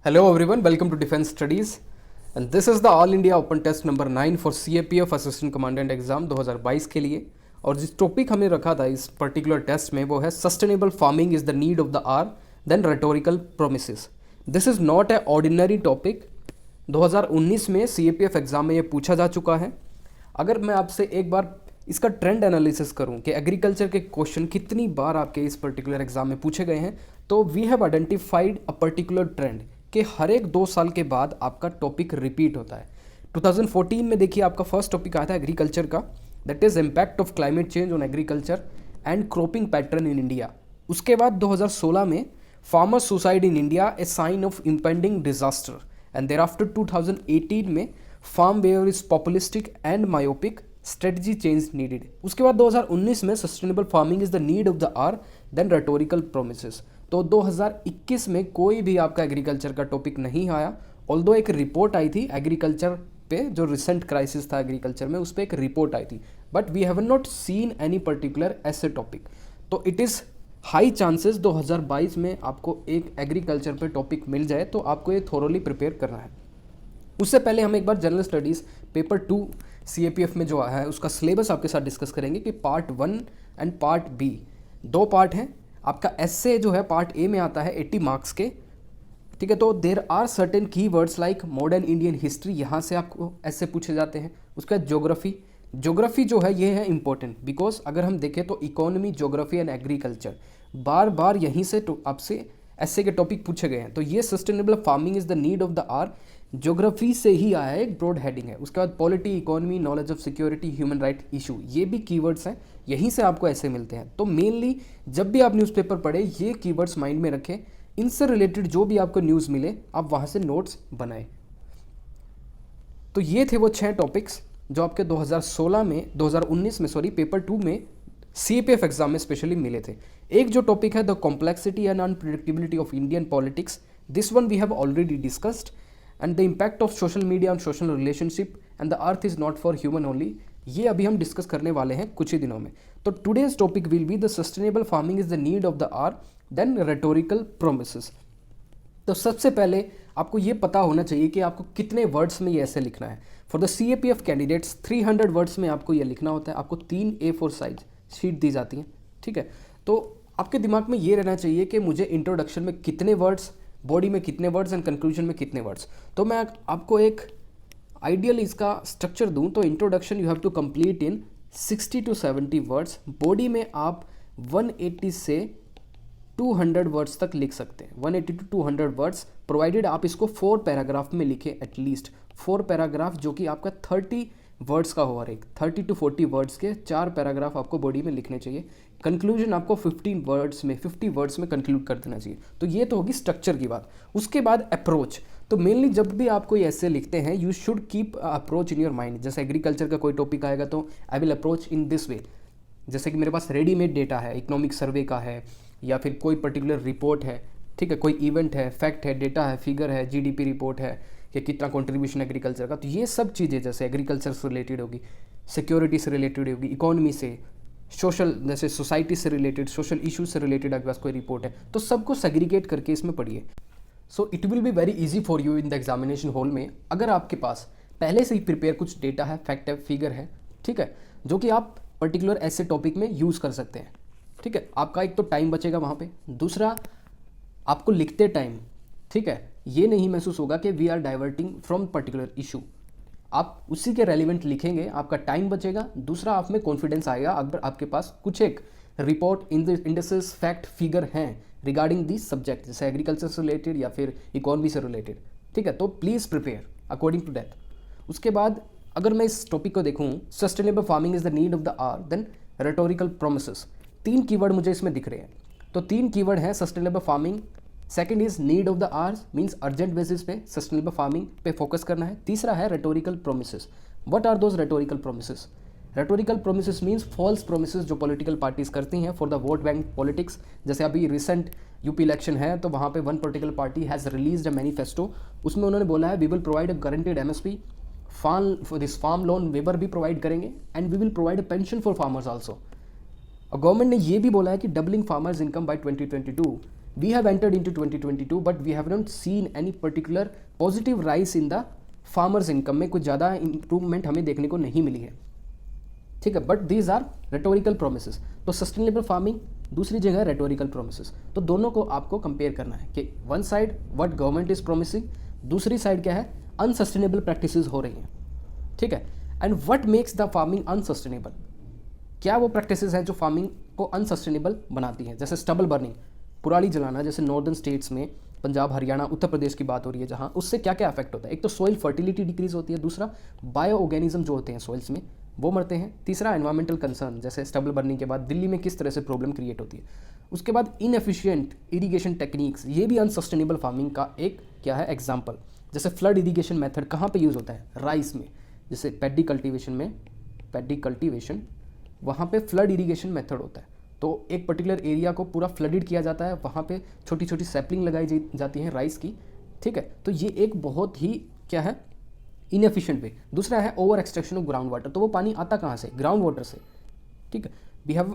Hello everyone, welcome to Defense Studies and this is the All India Open Test number 9 for CAPF Assistant Commandant Exam 2022 के लिए। और जिस topic हमने रखा था इस पर्टिकुलर टेस्ट में वो है sustainable farming is the need of the hour then rhetorical promises. This is not a ordinary topic. 2019 में CAPF एग्ज़ाम में ये पूछा जा चुका है। अगर मैं आपसे एक बार इसका ट्रेंड एनालिसिस करूं कि एग्रीकल्चर के क्वेश्चन कितनी बार आपके इस पर्टिकुलर एग्जाम में पूछे गए हैं, तो we have identified a particular trend कि हर एक 2 साल के बाद आपका टॉपिक रिपीट होता है। 2014 में देखिए आपका फर्स्ट टॉपिक आया था एग्रीकल्चर का, that is impact of climate change on agriculture and cropping pattern in India. उसके बाद 2016 में farmer suicide in India a sign of impending disaster and thereafter 2018 में farm waiver is populistic and myopic strategy change needed. उसके बाद 2019 में sustainable farming is the need of the hour then rhetorical promises. तो 2021 में कोई भी आपका agriculture का टॉपिक नहीं आया, ऑल्दो एक रिपोर्ट आई थी एग्रीकल्चर पे, जो रिसेंट क्राइसिस था एग्रीकल्चर में, उस पर एक रिपोर्ट आई थी, but we have not seen any particular ऐसे टॉपिक। तो इट इज़ हाई चांसेस 2022 में आपको एक एग्रीकल्चर पे टॉपिक मिल जाए, तो आपको ये थोरोली प्रिपेयर करना है। उससे पहले हम एक बार जनरल स्टडीज़ पेपर 2 CAPF में जो आया है उसका सिलेबस आपके साथ डिस्कस करेंगे कि part 1 and part B, 2 part हैं। आपका एस्से जो है पार्ट ए में आता है 80 मार्क्स के, ठीक है। तो देर आर सर्टेन की words like modern Indian history, यहाँ से आपको एस्से पूछे जाते हैं। उसके बाद ज्योग्राफी जो है ये है इंपॉर्टेंट, बिकॉज अगर हम देखें तो इकोनॉमी, ज्योग्राफी एंड एग्रीकल्चर बार बार यहीं से आपसे एस्से के टॉपिक पूछे गए हैं। तो ये sustainable farming is the need of the hour geography से ही आया है, एक ब्रॉड हेडिंग है। उसके बाद polity, economy, knowledge of security, human right issue, ये भी कीवर्ड्स हैं, यहीं से आपको ऐसे मिलते हैं। तो मेनली जब भी आप न्यूज़पेपर पढ़े ये कीवर्ड्स माइंड में रखें, इनसे रिलेटेड जो भी आपको न्यूज़ मिले आप वहाँ से नोट्स बनाएं। तो ये थे वो 6 टॉपिक्स जो आपके 2019 में पेपर 2 में CAPF एग्जाम में स्पेशली मिले थे। एक जो टॉपिक है the complexity and unpredictability of Indian politics, this one we have already discussed, and the impact of social media on social relationship and the earth is not for human only, ये अभी हम discuss करने वाले हैं कुछ ही दिनों में। तो today's topic will be the sustainable farming is the need of the hour then rhetorical promises. तो सबसे पहले आपको ये पता होना चाहिए कि आपको कितने वर्ड्स में ये ऐसे लिखना है। For the CAPF candidates 300 words में आपको ये लिखना होता है। आपको 3 A4 साइज शीट दी जाती हैं, ठीक है। तो आपके दिमाग में ये रहना चाहिए कि मुझे इंट्रोडक्शन में कितने वर्ड्स, बॉडी में कितने वर्ड्स एंड कंक्लूजन में कितने वर्ड्स। तो मैं आपको एक आइडियल इसका स्ट्रक्चर दूं तो introduction you have to complete in 60 to 70 words. Body में आप 180 से 200 वर्ड्स तक लिख सकते हैं, 180 to 200 वर्ड्स, प्रोवाइडेड आप इसको 4 पैराग्राफ में लिखें, एटलीस्ट 4 पैराग्राफ, जो कि आपका 30 वर्ड्स का हो, एक 30 to 40 वर्ड्स के 4 पैराग्राफ आपको बॉडी में लिखने चाहिए। कंक्लूजन आपको 50 वर्ड्स में कंक्लूड कर देना चाहिए। तो ये तो होगी स्ट्रक्चर की बात। उसके बाद अप्रोच, तो मेनली जब भी आप कोई ऐसे लिखते हैं you should keep approach in your mind. जैसे एग्रीकल्चर का कोई टॉपिक आएगा तो I will approach in this way, जैसे कि मेरे पास रेडीमेड डेटा है, इकोनॉमिक सर्वे का है, या फिर कोई पर्टिकुलर रिपोर्ट है, ठीक है, कोई इवेंट है, फैक्ट है, डेटा है, फिगर है, GDP रिपोर्ट है कि कितना कंट्रीब्यूशन एग्रीकल्चर का। तो ये सब चीज़ें जैसे एग्रीकल्चर से रिलेटेड होगी, सिक्योरिटी से रिलेटेड होगी, इकोनॉमी से, सोशल जैसे सोसाइटी से रिलेटेड, सोशल इशूज से रिलेटेड आपके पास कोई रिपोर्ट है, तो सबको सेग्रीगेट करके इसमें पढ़िए। So it will be very easy for you in the examination hall में, अगर आपके पास पहले से ही प्रिपेयर कुछ डेटा है, फैक्ट है, फिगर है, ठीक है, जो कि आप पर्टिकुलर ऐसे टॉपिक में यूज़ कर सकते हैं, ठीक है। आपका एक तो टाइम बचेगा वहाँ पे, दूसरा आपको लिखते टाइम, ठीक है, ये नहीं महसूस होगा कि we are diverting from particular issue, आप उसी के रेलिवेंट लिखेंगे, आपका टाइम बचेगा। दूसरा आप में कॉन्फिडेंस आएगा अगर आपके पास कुछ एक रिपोर्ट, इंडिसेस, फैक्ट, फिगर हैं रिगार्डिंग दिस सब्जेक्ट, जैसे एग्रीकल्चर से रिलेटेड या फिर इकोनॉमी से रिलेटेड, ठीक है। तो please prepare according to that. उसके बाद अगर मैं इस टॉपिक को देखूँ, sustainable farming is the need of the hour then rhetorical promises, 3 keyword मुझे इसमें दिख रहे हैं। तो 3 कीवर्ड हैं sustainable farming, second is need of the hour, means urgent basis पे सस्टेनेबल फार्मिंग पे फोकस करना है। तीसरा है rhetorical promises. What are those rhetorical promises? Rhetorical promises means false promises जो पॉलिटिकल पार्टीज करती हैं for the vote bank politics. जैसे अभी रिसेंट यूपी इलेक्शन है तो वहाँ पे one particular party has released a manifesto, उसमें उन्होंने बोला है we will provide a guaranteed MSP, farm loan waiver भी प्रोवाइड करेंगे, and we will provide a pension for farmers also. और गवर्नमेंट ने ये भी बोला है कि doubling farmers income by 2022, we have entered into 2022 but we have not seen any particular positive rise in the farmers income में कुछ ज़्यादा इंप्रूवमेंट हमें देखने को नहीं मिली है, ठीक है, but these are rhetorical promises. तो सस्टेनेबल फार्मिंग दूसरी जगह रेटोरिकल प्रोमिसेस, तो दोनों को आपको कंपेयर करना है कि one side what government is promising, दूसरी साइड क्या है अनसस्टेनेबल प्रैक्टिसेस हो रही हैं, ठीक है, and what makes the farming unsustainable, क्या वो प्रैक्टिसेस हैं जो फार्मिंग को अनसस्टेनेबल बनाती हैं, जैसे स्टबल बर्निंग, पुराली जलाना, जैसे नॉर्दर्न स्टेट्स में पंजाब, हरियाणा, उत्तर प्रदेश की बात हो रही है जहाँ, उससे क्या क्या इफेक्ट होता है, एक तो सॉइल फर्टिलिटी डिक्रीज होती है, दूसरा बायो ऑर्गेनिज्म जो होते हैं सॉइल्स में वो मरते हैं, तीसरा एनवायरमेंटल कंसर्न, जैसे स्टबल बर्निंग के बाद दिल्ली में किस तरह से प्रॉब्लम क्रिएट होती है, उसके बाद इनएफिशिएंट इरीगेशन टेक्निक्स, ये भी अनसस्टेनेबल फार्मिंग का एक क्या है एग्जाम्पल, जैसे फ्लड इरीगेशन मेथड कहाँ पे यूज़ होता है, राइस में, जैसे पैडी कल्टीवेशन वहाँ पे फ्लड इरीगेशन मेथड होता है, तो एक पर्टिकुलर एरिया को पूरा फ्लडेड किया जाता है, वहाँ पे छोटी छोटी सैपलिंग लगाई जाती है राइस की, ठीक है, तो ये एक बहुत ही क्या है इनएफिशिएंट वे। दूसरा है over extraction of ground water, तो वो पानी आता कहाँ से, ग्राउंड वाटर से, ठीक है,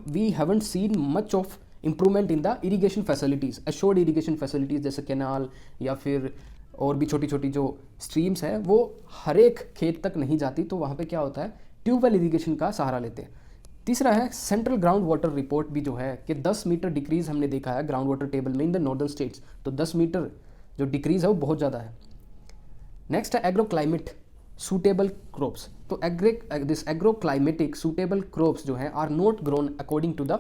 we haven't seen much of improvement in the irrigation facilities, assured irrigation facilities, जैसे कैनाल या फिर और भी छोटी छोटी जो स्ट्रीम्स हैं वो हर एक खेत तक नहीं जाती, तो वहाँ पे क्या होता है ट्यूबवेल इरीगेशन का सहारा लेते हैं। तीसरा है सेंट्रल ग्राउंड वाटर रिपोर्ट भी जो है कि 10 मीटर डिक्रीज़ हमने देखा है ग्राउंड वाटर टेबल में इन द नॉर्दर्न स्टेट्स, तो 10 मीटर जो डिक्रीज़ है वो बहुत ज़्यादा है। नेक्स्ट है एग्रो क्लाइमेट सूटेबल क्रॉप्स, तो this agro climatic suitable crops जो है are not grown according to the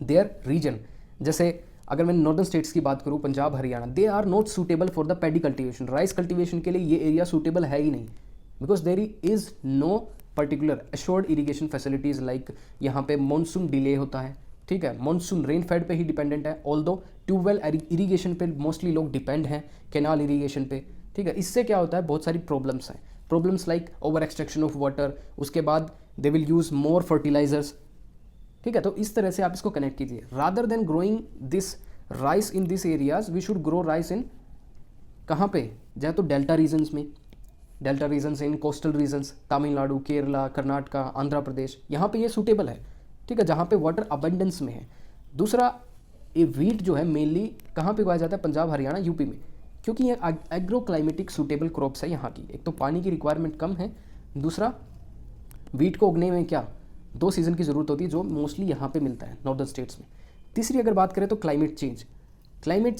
their region, जैसे अगर मैं नॉर्दर्न स्टेट्स की बात करूँ Punjab, Haryana, they are not suitable for the paddy cultivation, rice cultivation के लिए ये एरिया सूटेबल है ही नहीं, because there is no particular assured irrigation facilities, like यहाँ पे मानसून डिले होता है, ठीक है, मानसून रेनफेड पे ही डिपेंडेंट है, ऑल्दो ट्यूबवेल इरीगेशन पे मोस्टली लोग डिपेंड हैं, कैनाल इरीगेशन पे, ठीक है, इससे क्या होता है बहुत सारी प्रॉब्लम्स हैं, problems like over extraction of water, उसके बाद they will use more fertilisers, ठीक है, तो इस तरह से आप इसको कनेक्ट कीजिए, rather than growing this rice in this areas we should grow rice in कहाँ पे जाए, तो डेल्टा रीजन्स में, delta regions in coastal regions, Tamil Nadu, Kerala, Karnataka, Andhra Pradesh, यहाँ पे ये सूटेबल है, ठीक है, जहाँ पे वाटर अबंडेंस में है। दूसरा ये वीट जो है मेनली कहाँ पे उगाया जाता है, पंजाब, हरियाणा, यूपी में, क्योंकि ये एग्रो क्लाइमेटिक सूटेबल क्रॉप्स है यहाँ की, एक तो पानी की रिक्वायरमेंट कम है, दूसरा वीट को उगने में क्या 2 सीज़न की ज़रूरत होती है जो मोस्टली यहाँ पे मिलता है नॉर्दर्न स्टेट्स में। तीसरी अगर बात करें तो क्लाइमेट चेंज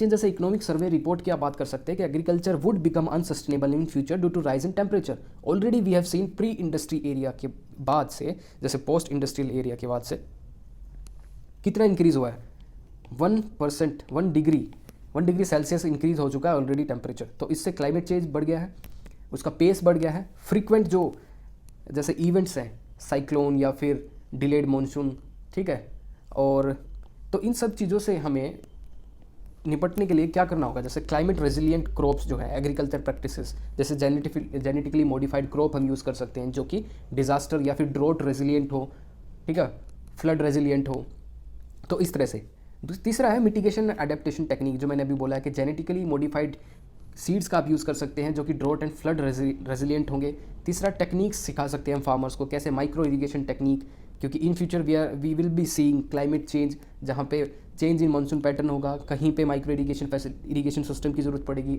जैसे इकोनॉमिक सर्वे रिपोर्ट की आप बात कर सकते हैं कि agriculture would become unsustainable in future due to rise in temperature. Already we have seen pre industry area के बाद से, जैसे पोस्ट इंडस्ट्रियल एरिया के बाद से कितना इंक्रीज हुआ है 1%, 1 डिग्री सेल्सियस इंक्रीज हो चुका है ऑलरेडी टेम्परेचर, तो इससे क्लाइमेट चेंज बढ़ गया है, उसका पेस बढ़ गया है। फ्रीक्वेंट जो जैसे इवेंट्स हैं, साइक्लोन या फिर डिलेड मानसून, ठीक है, और तो इन सब चीज़ों से हमें निपटने के लिए क्या करना होगा, जैसे क्लाइमेट रेजिलिएंट क्रॉप्स जो है एग्रीकल्चर प्रैक्टिसेस, जैसे जेनेटिकली मॉडिफाइड क्रॉप हम यूज़ कर सकते हैं जो कि डिज़ास्टर या फिर ड्रोट रेजिलिएंट हो, ठीक है, फ्लड रेजिलिएंट हो, तो इस तरह से। तीसरा है मिटिगेशन एंड एडेप्टेशन टेक्निक, जो मैंने अभी बोला है कि जेनेटिकली मॉडिफाइड सीड्स का आप यूज़ कर सकते हैं जो कि ड्रोट एंड फ्लड रेजिलिएंट होंगे। तीसरा टेक्निक्स सिखा सकते हैं हम फार्मर्स को, कैसे माइक्रो इरीगेशन टेक्निक, क्योंकि in future we will be seeing climate change, जहाँ पे चेंज इन मानसून पैटर्न होगा, कहीं पे माइक्रो इरीगेशन सिस्टम की ज़रूरत पड़ेगी,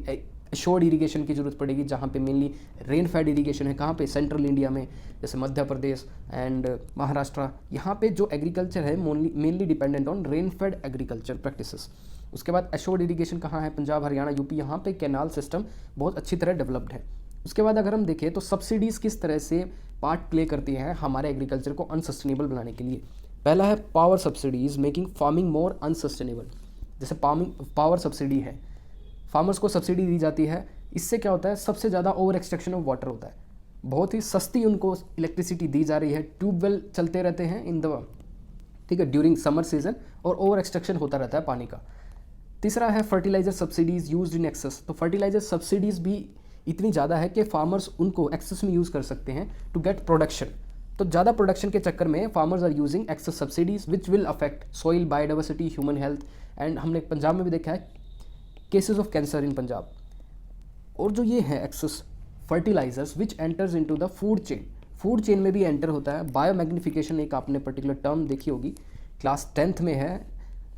एश्योर्ड इरीगेशन की ज़रूरत पड़ेगी, जहाँ पे मेनली रेन फेड इरीगेशन है, कहाँ पे सेंट्रल इंडिया में जैसे मध्य प्रदेश एंड महाराष्ट्र, यहाँ पे जो एग्रीकल्चर है mainly dependent on rain fade agriculture practices. उसके बाद एश्योर्ड इरीगेशन कहाँ है, पंजाब, हरियाणा, यूपी, यहाँ पे कैनाल सिस्टम बहुत अच्छी तरह डेवलप्ड है। उसके बाद अगर हम देखें तो सब्सिडीज़ किस तरह से पार्ट प्ले करती हैं हमारे एग्रीकल्चर को अनसस्टेनेबल बनाने के लिए। पहला है पावर सब्सिडीज़ मेकिंग फार्मिंग मोर अनसस्टेनेबल। जैसे पावर सब्सिडी है, फार्मर्स को सब्सिडी दी जाती है, इससे क्या होता है सबसे ज़्यादा ओवर एक्सट्रैक्शन ऑफ वाटर होता है, बहुत ही सस्ती उनको इलेक्ट्रिसिटी दी जा रही है, ट्यूबवेल चलते रहते हैं इन द, ठीक है, ड्यूरिंग समर सीजन, और ओवर एक्सट्रैक्शन होता रहता है पानी का। तीसरा है fertiliser subsidies used in excess, तो फर्टिलाइजर सब्सिडीज़ भी इतनी ज़्यादा है कि फार्मर्स उनको एक्सेस में यूज़ कर सकते हैं टू गेट प्रोडक्शन, तो ज़्यादा प्रोडक्शन के चक्कर में farmers are using excess subsidies which will affect soil, biodiversity, human health, and हमने पंजाब में भी देखा है cases of cancer in Punjab. और जो ये है excess fertilisers which enters into the food chain में भी एंटर होता है। बायोमैग्निफिकेशन एक आपने पर्टिकुलर टर्म देखी होगी, क्लास 10th में है,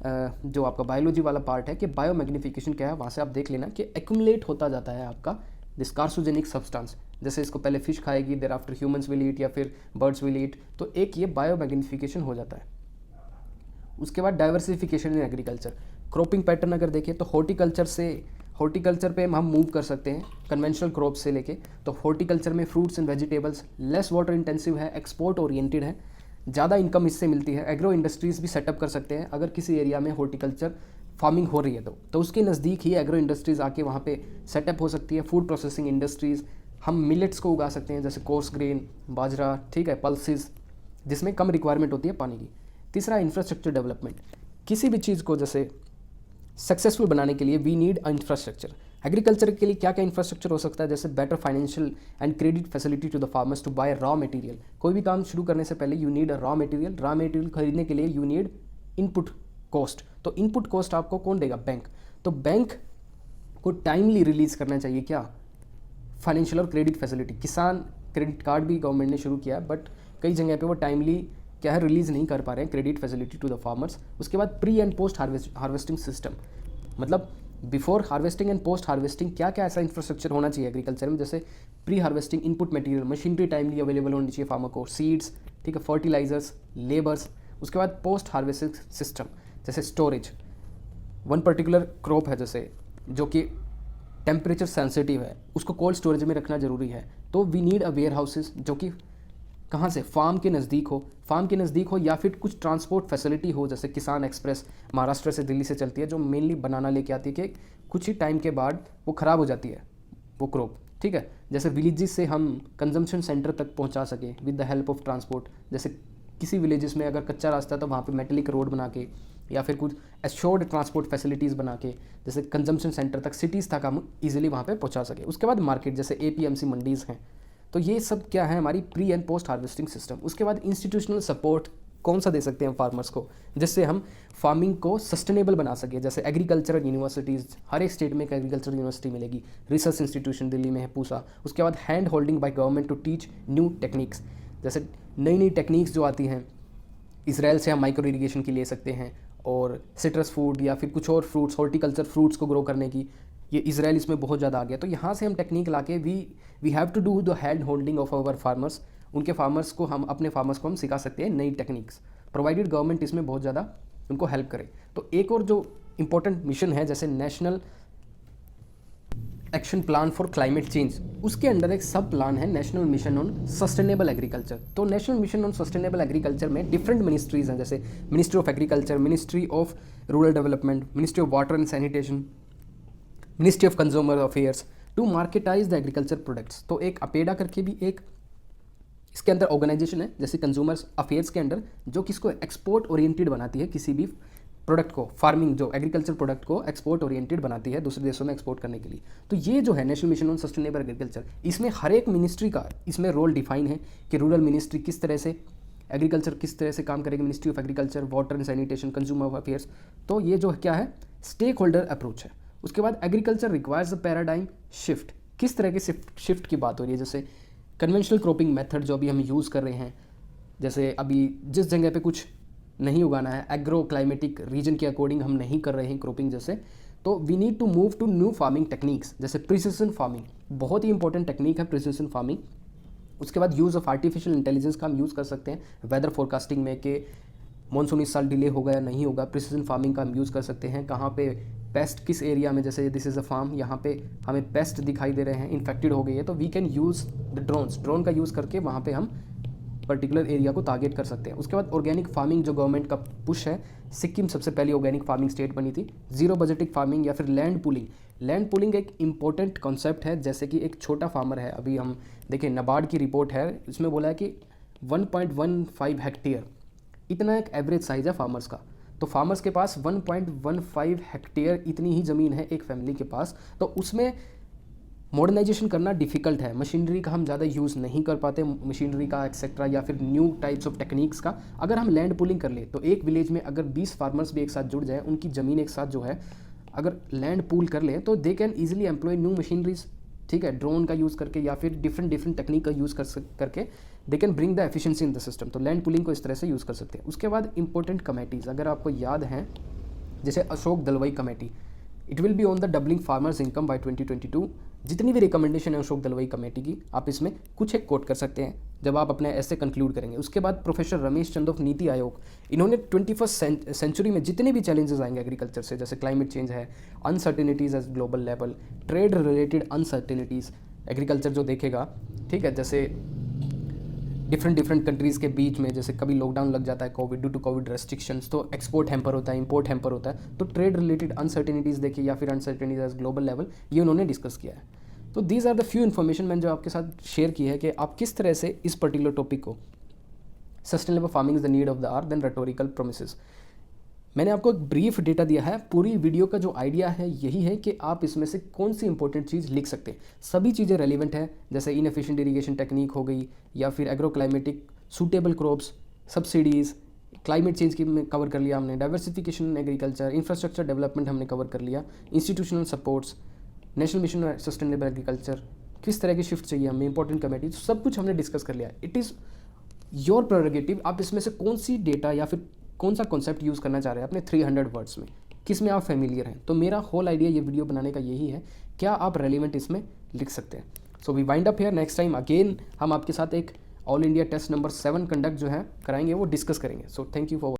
जो आपका बायोलॉजी वाला पार्ट है कि बायोमैग्निफिकेशन क्या है, वहाँ से आप देख लेना कि एक्यूमुलेट होता जाता है आपका दिस कार्सिनोजेनिक सब्सटेंस। जैसे इसको पहले फिश खाएगी, there after humans will eat या फिर बर्ड्स विल ईट, तो एक ये बायोमैग्निफिकेशन हो जाता है। उसके बाद diversification in agriculture, cropping pattern अगर देखें तो हॉर्टिकल्चर पे हम मूव कर सकते हैं कन्वेंशनल क्रॉप से लेके। तो हॉर्टिकल्चर में fruits and vegetables less water intensive है, एक्सपोर्ट ओरिएंटेड है, ज़्यादा इनकम इससे मिलती है। एग्रो इंडस्ट्रीज़ भी सेटअप कर सकते हैं अगर किसी एरिया में हॉर्टिकल्चर फार्मिंग हो रही है तो उसके नज़दीक ही एग्रो इंडस्ट्रीज़ आके वहाँ पे सेटअप हो सकती है। फूड प्रोसेसिंग इंडस्ट्रीज़, हम मिलेट्स को उगा सकते हैं जैसे कोर्स ग्रेन, बाजरा, ठीक है, पल्सेस, जिसमें कम रिक्वायरमेंट होती है पानी की। तीसरा, इंफ्रास्ट्रक्चर डेवलपमेंट। किसी भी चीज़ को जैसे सक्सेसफुल बनाने के लिए वी नीड इंफ्रास्ट्रक्चर। एग्रीकल्चर के लिए क्या क्या इंफ्रास्ट्रक्चर हो सकता है, जैसे better financial and credit facility to the farmers to buy raw material. कोई भी काम शुरू करने से पहले you need a raw material खरीदने के लिए यू नीड इनपुट कॉस्ट। तो इनपुट कॉस्ट आपको कौन देगा? बैंक। तो बैंक को टाइमली रिलीज़ करना चाहिए क्या? फाइनेंशियल और क्रेडिट फैसिलिटी। किसान क्रेडिट कार्ड भी गवर्नमेंट ने शुरू किया, बट कई जगह पे वो टाइमली क्या है रिलीज़ नहीं कर पा रहे हैं credit facility to the farmers. उसके बाद pre and post harvesting system, मतलब before harvesting and post harvesting क्या क्या ऐसा इंफ्रास्ट्रक्चर होना चाहिए एग्रीकल्चर में। जैसे pre harvesting input material, machinery timely available होनी चाहिए फार्मर को, सीड्स, ठीक है, फर्टिलाइजर्स, लेबर्स। उसके बाद पोस्ट हार्वेस्टिंग सिस्टम जैसे स्टोरेज, वन पर्टिकुलर क्रॉप है जैसे जो कि टेम्परेचर सेंसिटिव है, उसको कोल्ड स्टोरेज में रखना जरूरी है। तो we need a warehouses जो कि कहाँ से, फार्म के नज़दीक हो या फिर कुछ ट्रांसपोर्ट फैसिलिटी हो, जैसे किसान एक्सप्रेस महाराष्ट्र से दिल्ली से चलती है, जो मेनली बनाना लेके आती है कि कुछ ही टाइम के बाद वो ख़राब हो जाती है वो क्रॉप, ठीक है। जैसे विलेजेस से हम कंजम्पशन सेंटर तक पहुंचा सके with the help of transport. जैसे किसी विलेजेस में अगर कच्चा रास्ता है तो वहाँ पे मेटलिक रोड बना के या फिर कुछ एश्योर्ड ट्रांसपोर्ट फैसिलिटीज़ बना के जैसे कंजम्पशन सेंटर तक, सिटीज़ तक हम इजीली वहाँ पे पहुँचा सके। उसके बाद मार्केट जैसे APMC मंडीज़ हैं। तो ये सब क्या है हमारी pre and post harvesting system. उसके बाद इंस्टीट्यूशनल सपोर्ट कौन सा दे सकते हैं फार्मर्स को, जिससे हम फार्मिंग को सस्टेनेबल बना सके। जैसे एग्रीकल्चरल यूनिवर्सिटीज़, हर एक स्टेट में एक एग्रीकल्चर यूनिवर्सिटी मिलेगी, रिसर्च इंस्टीट्यूशन दिल्ली में है पूसा। उसके बाद hand holding by government to teach new techniques, जैसे नई टेक्निक्स जो आती हैं इसराइल से हम माइक्रो इरीगेशन की ले सकते हैं, और सिट्रस फूड या फिर कुछ और फ्रूट्स, हॉर्टिकल्चर फ्रूट्स को ग्रो करने की, ये इसराइल इसमें बहुत ज़्यादा आ गया। तो यहाँ से हम टेक्निक लाके we have to do the hand holding of our farmers. उनके फार्मर्स को हम अपने फार्मर्स को हम सिखा सकते हैं नई टेक्निक्स, प्रोवाइडेड गवर्नमेंट इसमें बहुत ज़्यादा उनको हेल्प करे। तो एक और जो इंपॉर्टेंट मिशन है जैसे national action plan for climate change, उसके अंडर एक सब प्लान है national mission on sustainable agriculture. तो national mission on sustainable agriculture में डिफरेंट मिनिस्ट्रीज हैं, जैसे ministry of agriculture, ministry of rural development, ministry of water and sanitation, ministry of consumer affairs to marketize the agriculture products. तो एक अपेडा करके भी एक इसके अंदर ऑर्गेनाइजेशन है जैसे कंज्यूमर अफेयर्स के अंडर, जो किसको एक्सपोर्ट ओरिएंटेड बनाती है, किसी भी प्रोडक्ट को, फार्मिंग जो एग्रीकल्चर प्रोडक्ट को एक्सपोर्ट ओरिएंटेड बनाती है दूसरे देशों में एक्सपोर्ट करने के लिए। तो ये जो है national mission on sustainable agriculture, इसमें हर एक मिनिस्ट्री का इसमें रोल डिफाइन है कि रूरल मिनिस्ट्री किस तरह से एग्रीकल्चर किस तरह से काम करेगी, ministry of agriculture, water and sanitation, consumer affairs. तो ये जो क्या है स्टेक होल्डर अप्रोच है। उसके बाद agriculture requires a paradigm shift, किस तरह के शिफ्ट की बात हो रही है, जैसे कन्वेंशनल क्रॉपिंग मेथड जो अभी हम यूज़ कर रहे हैं, जैसे अभी जिस जगह पे कुछ नहीं उगाना है, एग्रो क्लाइमेटिक रीजन के अकॉर्डिंग हम नहीं कर रहे हैं क्रॉपिंग जैसे, तो we need to move to new farming techniques, जैसे प्रिसिशन फार्मिंग, बहुत ही इंपॉर्टेंट टेक्निक है प्रिसिशन फार्मिंग। उसके बाद यूज़ ऑफ आर्टिफिशियल इंटेलिजेंस का हम यूज़ कर सकते हैं वेदर फोरकास्टिंग में कि मॉनसून इस साल डिले होगा या नहीं होगा, प्रिसिशन फार्मिंग का हम यूज़ कर सकते हैं। कहाँ पे पेस्ट किस एरिया में, जैसे दिस इज़ अ फार्म, यहाँ पे हमें पेस्ट दिखाई दे रहे हैं, इन्फेक्टेड हो गई है, तो we can use the drone का यूज़ करके वहाँ पे हम पर्टिकुलर एरिया को टारगेट कर सकते हैं। उसके बाद ऑर्गेनिक फार्मिंग जो गवर्नमेंट का पुश है, सिक्किम सबसे पहली ऑर्गेनिक फार्मिंग स्टेट बनी थी। जीरो बजटिक फार्मिंग या फिर लैंड पूलिंग एक इंपॉर्टेंट कॉन्सेप्ट है। जैसे कि एक छोटा फार्मर है, अभी हम देखें नाबार्ड की रिपोर्ट है, इसमें बोला है कि 1.15 हेक्टेयर इतना एक एवरेज साइज़ है फार्मर्स का। तो फार्मर्स के पास 1.15 हेक्टेयर इतनी ही ज़मीन है एक फैमिली के पास, तो उसमें मॉडर्नाइजेशन करना डिफ़िकल्ट है। मशीनरी का हम ज़्यादा यूज़ नहीं कर पाते, मशीनरी का एक्सेट्रा, या फिर न्यू टाइप्स ऑफ टेक्निक्स का। अगर हम लैंड पूलिंग कर ले तो एक विलेज में अगर 20 फार्मर्स भी एक साथ जुड़ जाए, उनकी ज़मीन एक साथ जो है अगर लैंड पूल कर ले, तो they can easily employ new machineries, ठीक है, ड्रोन का यूज़ करके या फिर डिफरेंट टेक्निक का यूज़ करके they can bring the efficiency in the system. तो लैंड पूलिंग को इस तरह से यूज़ कर सकते हैं। उसके बाद इंपॉर्टेंट कमेटीज़, अगर आपको याद है जैसे Ashok Dalwai committee, it will be on the doubling farmers income by 2022। जितनी भी रिकमेंडेशन है अशोक दलवाई कमेटी की, आप इसमें कुछ एक कोट कर सकते हैं जब आप अपने ऐसे कंक्लूड करेंगे। उसके बाद प्रोफेसर रमेश चंद ऑफ नीति आयोग, इन्होंने 21st सेंचुरी में जितने भी चैलेंजेस आएंगे एग्रीकल्चर से, जैसे क्लाइमेट चेंज है, uncertainties as global level, trade related uncertainties agriculture जो देखेगा, ठीक है, जैसे डिफरेंट कंट्रीज़ के बीच में जैसे कभी लॉकडाउन लग जाता है covid, due to covid restrictions, तो एक्सपोर्ट हैम्पर होता है, इंपोर्ट हैम्पर होता है, तो ट्रेड रिलेटेड अनसर्टेनिटीज़ देखिए या फिर अनसर्टेनिटीज एज ग्लोबल लेवल, ये उन्होंने डिस्कस किया है। तो these are the few information मैंने जो आपके साथ शेयर की है कि आप किस तरह से इस पर्टिकुलर टॉपिक को, sustainable farming is the need of the hour then rhetorical promises, मैंने आपको एक ब्रीफ डेटा दिया है। पूरी वीडियो का जो आइडिया है यही है कि आप इसमें से कौन सी इंपॉर्टेंट चीज़ लिख सकते हैं। सभी चीज़ें रेलिवेंट है, जैसे इनएफिशिएंट इरीगेशन टेक्निक हो गई, या फिर agro climatic suitable crops, subsidies, climate change की कवर कर लिया हमने, डाइवर्सिफिकेशन एग्रीकल्चर, इंफ्रास्ट्रक्चर डेवलपमेंट हमने कवर कर लिया, institutional supports, national mission sustainable agriculture, किस तरह की शिफ्ट चाहिए हमें, इंपॉर्टेंट कमेटी, सब कुछ हमने डिस्कस कर लिया। इट इज़ योर प्रेरोगेटिव, आप इसमें से कौन सी डेटा या फिर कौन सा कॉन्सेप्ट यूज़ करना चाह रहे हैं अपने 300 वर्ड्स में, किस में आप फेमिलियर हैं। तो मेरा होल आइडिया ये वीडियो बनाने का यही है, क्या आप रेलिवेंट इसमें लिख सकते हैं। So we wind up here, next time again हम आपके साथ एक all India test number 7 conduct जो है कराएंगे, वो डिस्कस करेंगे। So thank you for